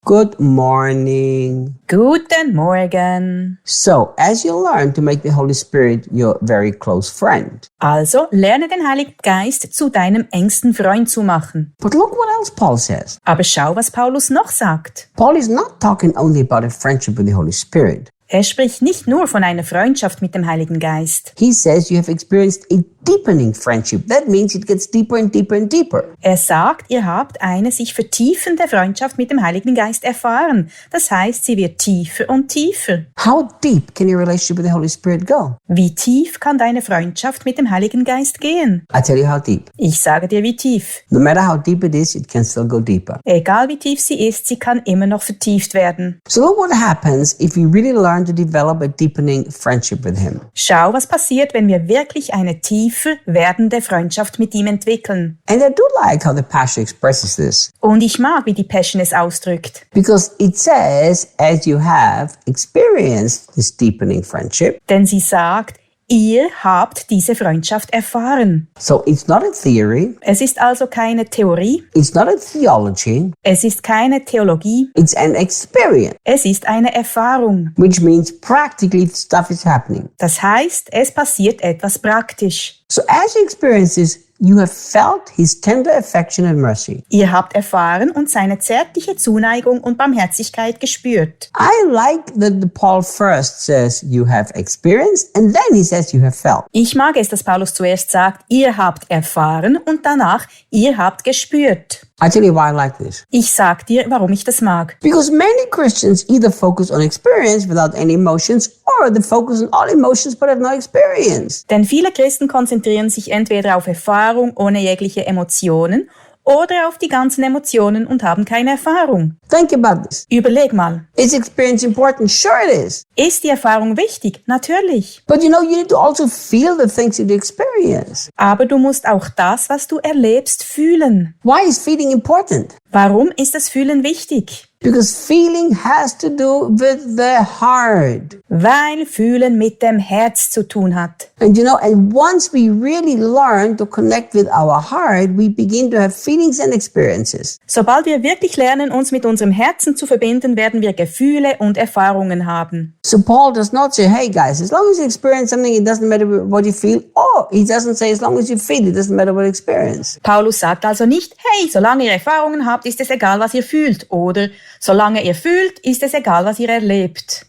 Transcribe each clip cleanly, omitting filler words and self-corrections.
Good morning. Guten Morgen. So, as you learn to make the Holy Spirit your very close friend. Also, lerne den Heiligen Geist zu deinem engsten Freund zu machen. But look what else Paul says. Aber schau, was Paulus noch sagt. Paul is not talking only about a friendship with the Holy Spirit. Er spricht nicht nur von einer Freundschaft mit dem Heiligen Geist. He says you have experienced a deepening friendship. That means it gets deeper and deeper and deeper. Er sagt, ihr habt eine sich vertiefende Freundschaft mit dem Heiligen Geist erfahren. Das heißt, sie wird tiefer und tiefer. How deep can your relationship with the Holy Spirit go? Wie tief kann deine Freundschaft mit dem Heiligen Geist gehen? I tell you how deep. Ich sage dir, wie tief. No matter how deep it is, it can still go deeper. Egal wie tief sie ist, sie kann immer noch vertieft werden. So look what happens if we really learn to develop a deepening friendship with Him. Schau, was passiert, wenn wir wirklich eine tiefer werdende Freundschaft mit ihm entwickeln. And I do like how the Passion expresses this. Und ich mag, wie die Passion es ausdrückt. Because it says, as you have experienced this deepening friendship. Denn sie sagt, ihr habt diese Freundschaft erfahren. So it's not a theory. Es ist also keine Theorie. It's not a theology. Es ist keine Theologie. It's an experience. Es ist eine Erfahrung. Which means practically stuff is happening. Das heißt, es passiert etwas praktisch. So as you experience this, you have felt His tender affection and mercy. Ihr habt erfahren und seine zärtliche Zuneigung und Barmherzigkeit gespürt. I like that Paul first says you have experienced and then he says you have felt. Ich mag es, dass Paulus zuerst sagt, ihr habt erfahren und danach, ihr habt gespürt. I tell you why I like this. Ich sag dir, warum ich das mag. Because many Christians either focus on experience without any emotions or they focus on all emotions but have no experience. Denn viele Christen konzentrieren sich entweder auf Erfahrung ohne jegliche Emotionen oder auf die ganzen Emotionen und haben keine Erfahrung. Think about this. Überleg mal. Is experience important? Sure it is. Ist die Erfahrung wichtig? Natürlich. But you need to also feel the things that you experience. Aber du musst auch das, was du erlebst, fühlen. Why is feeling important? Warum ist das Fühlen wichtig? Because feeling has to do with the heart. Weil Fühlen mit dem Herz zu tun hat. And and once we really learn to connect with our heart, we begin to have feelings and experiences. Sobald wir wirklich lernen, uns mit unserem Herzen zu verbinden, werden wir Gefühle und Erfahrungen haben. So Paul does not say, hey guys, as long as you experience something, it doesn't matter what you feel. Or he doesn't say, as long as you feel, it doesn't matter what you experience. Paulus sagt also nicht, hey, solange ihr Erfahrungen habt, ist es egal, was ihr fühlt. Oder solange ihr fühlt, ist es egal, was ihr erlebt.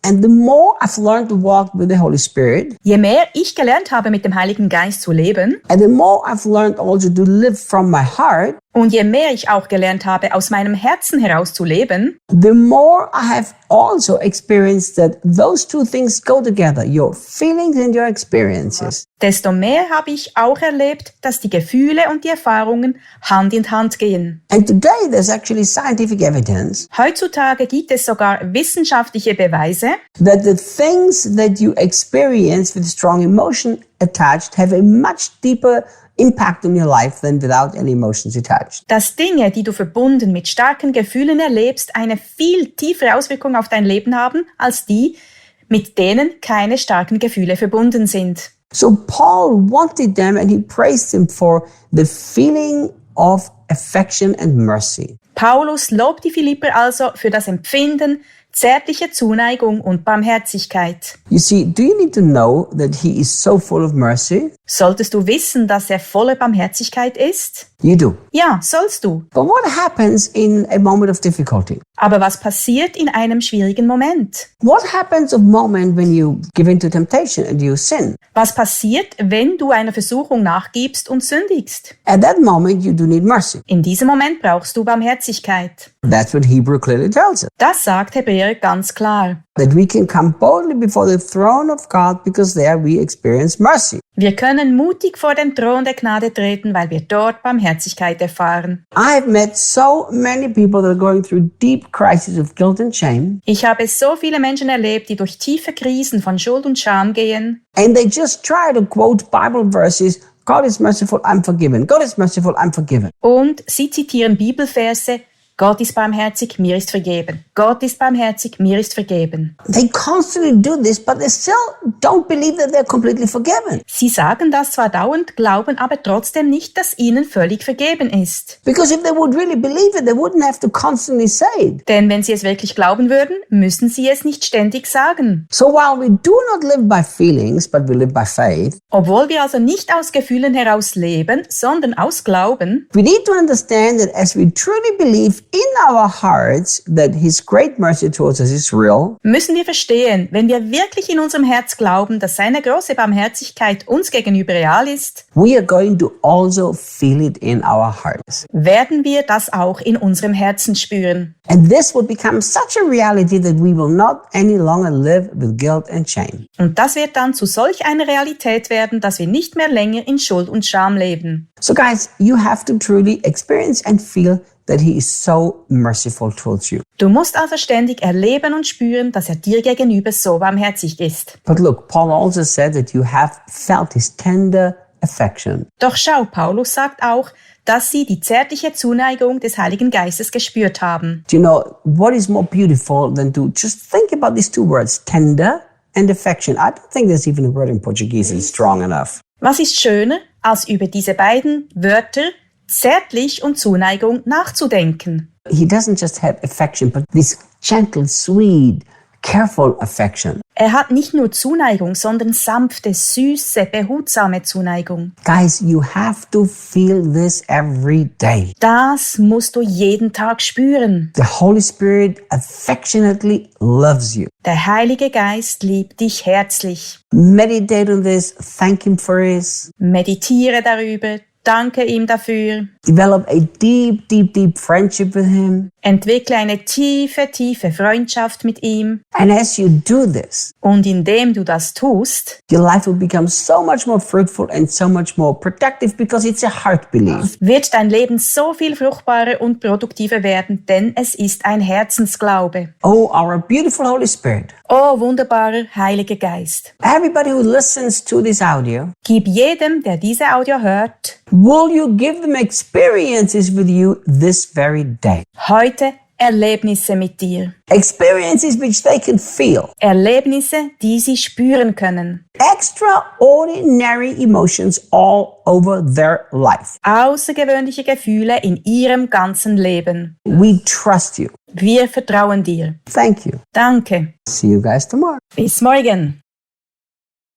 And the more I've learned to walk with the Holy Spirit, je mehr ich gelernt habe, mit dem Heiligen Geist zu leben, and the more I've learned also to live from my heart, und je mehr ich auch gelernt habe, aus meinem Herzen heraus zu leben, the more I have also experienced that those two things go together, your feelings and your experiences. Desto mehr habe ich auch erlebt, dass die Gefühle und die Erfahrungen Hand in Hand gehen. And today there's actually scientific evidence. Heutzutage gibt es sogar wissenschaftliche Beweise, that the things that you experience with strong emotion attached have a much deeper impact on your life than without any emotions attached. Dass Dinge, die du verbunden mit starken Gefühlen erlebst, eine viel tiefere Auswirkung auf dein Leben haben, als die, mit denen keine starken Gefühle verbunden sind. So Paul wanted them and he praised them for the feeling of affection and mercy. Paulus lobt die Philipper also für das Empfinden, zärtliche Zuneigung und Barmherzigkeit. You see, do you need to know that he is so full of mercy? Solltest du wissen, dass er voller Barmherzigkeit ist? You do. Ja, sollst du. But what happens in a moment of difficulty? Aber was passiert in einem schwierigen Moment? What happens of moment when you give in to temptation and you sin? Was passiert, wenn du einer Versuchung nachgibst und sündigst? At that moment you do need mercy. In diesem Moment brauchst du Barmherzigkeit. That's what Hebrew clearly tells us. Das sagt Hebräer ganz klar. That we can come boldly before the throne of God because there we experience mercy. Wir können mutig vor den Thron der Gnade treten, weil wir dort Barmherzigkeit erfahren. I've met so many people that are going through deep crises of guilt and shame. Ich habe so viele Menschen erlebt, die durch tiefe Krisen von Schuld und Scham gehen. And they just try to quote Bible verses. God is merciful, I'm forgiven. God is merciful, I'm forgiven. Und sie zitieren Bibelverse. Gott ist barmherzig, mir ist vergeben. Gott ist barmherzig, mir ist vergeben. They constantly do this, but they still don't believe that they're completely forgiven. Sie sagen das zwar dauernd, glauben aber trotzdem nicht, dass ihnen völlig vergeben ist. Because if they would really believe it, they wouldn't have to constantly say it. Denn wenn sie es wirklich glauben würden, müssen sie es nicht ständig sagen. So while we do not live by feelings, but we live by faith, Obwohl wir also nicht aus Gefühlen heraus leben, sondern aus Glauben, we need to understand that as we truly believe in our hearts that His great mercy towards us is real, müssen wir verstehen, wenn wir wirklich in unserem Herz glauben, dass seine große Barmherzigkeit uns gegenüber real ist, we are going to also feel it in our hearts. werden wir das auch in unserem Herzen spüren. And this will become such a reality that we will not any longer live with guilt and shame. Und das wird dann zu solch einer Realität werden, dass wir nicht mehr länger in Schuld und Scham leben. So guys, you have to truly experience and feel that He is so merciful towards you. Du musst also ständig erleben und spüren, dass er dir gegenüber so barmherzig ist. But look, Paul also said that you have felt His tender affection. Doch schau, Paulus sagt auch, dass sie die zärtliche Zuneigung des Heiligen Geistes gespürt haben. Do you know what is more beautiful than to just think about these two words, tender and affection? I don't think there's even a word in Portuguese that's strong enough. Was ist schöner, als über diese beiden Wörter, zärtlich und Zuneigung, nachzudenken? He doesn't just have affection, but this gentle, sweet, careful affection. Er hat nicht nur Zuneigung, sondern sanfte, süße, behutsame Zuneigung. Guys, you have to feel this every day. Das musst du jeden Tag spüren. The Holy Spirit affectionately loves you. Der Heilige Geist liebt dich herzlich. Meditate on this, thank Him for this. Meditiere darüber, danke ihm dafür. Develop a deep, deep, deep friendship with Him. Entwickle eine tiefe, tiefe Freundschaft mit ihm. And as you do this, Und indem du das tust, your life will become so much more fruitful and so much more productive because it's a heart belief. wird dein Leben so viel fruchtbarer und produktiver werden, denn es ist ein Herzensglaube. Oh, our beautiful Holy Spirit. Oh, wunderbarer Heiliger Geist. Everybody who listens to this audio, Gib jedem, der diese Audio hört, will you give them experiences with you this very day? heute Erlebnisse mit dir. Experiences which they can feel. Erlebnisse, die sie spüren können. Extraordinary emotions all over their life. Außergewöhnliche Gefühle in ihrem ganzen Leben. We trust you. Wir vertrauen dir. Thank you. Danke. See you guys tomorrow. Bis morgen.